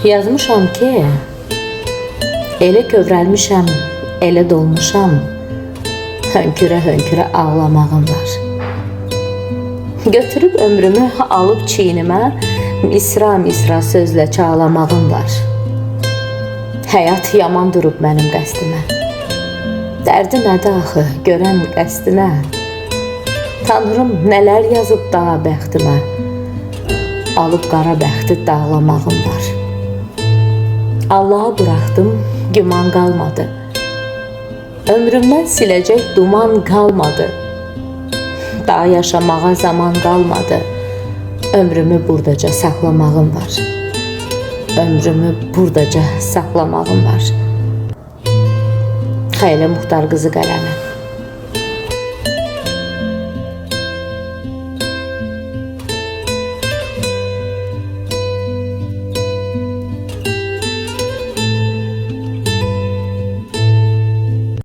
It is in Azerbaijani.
Yazmışam ki, elə kövrəlmişəm, elə dolmuşam, hönkürə-hönkürə ağlamağım var. Götürüb ömrümü alıb çiynimə, misra-misra sözlə çağlamağım var. Həyat yaman durub mənim qəsdimə. Dərdi nədə axı, görəm qəsdinə. Tanrım nələr yazıb daha bəxtimə. Alıb qara bəxti dağlamağım var. Allaha buraxdım, güman qalmadı. Ömrümdən siləcək duman qalmadı. Daha yaşamağa zaman qalmadı. Ömrümü buradaca saxlamağım var. Ömrümü buradaca saxlamağım var. Xeyli Muxtar qızı qələmi.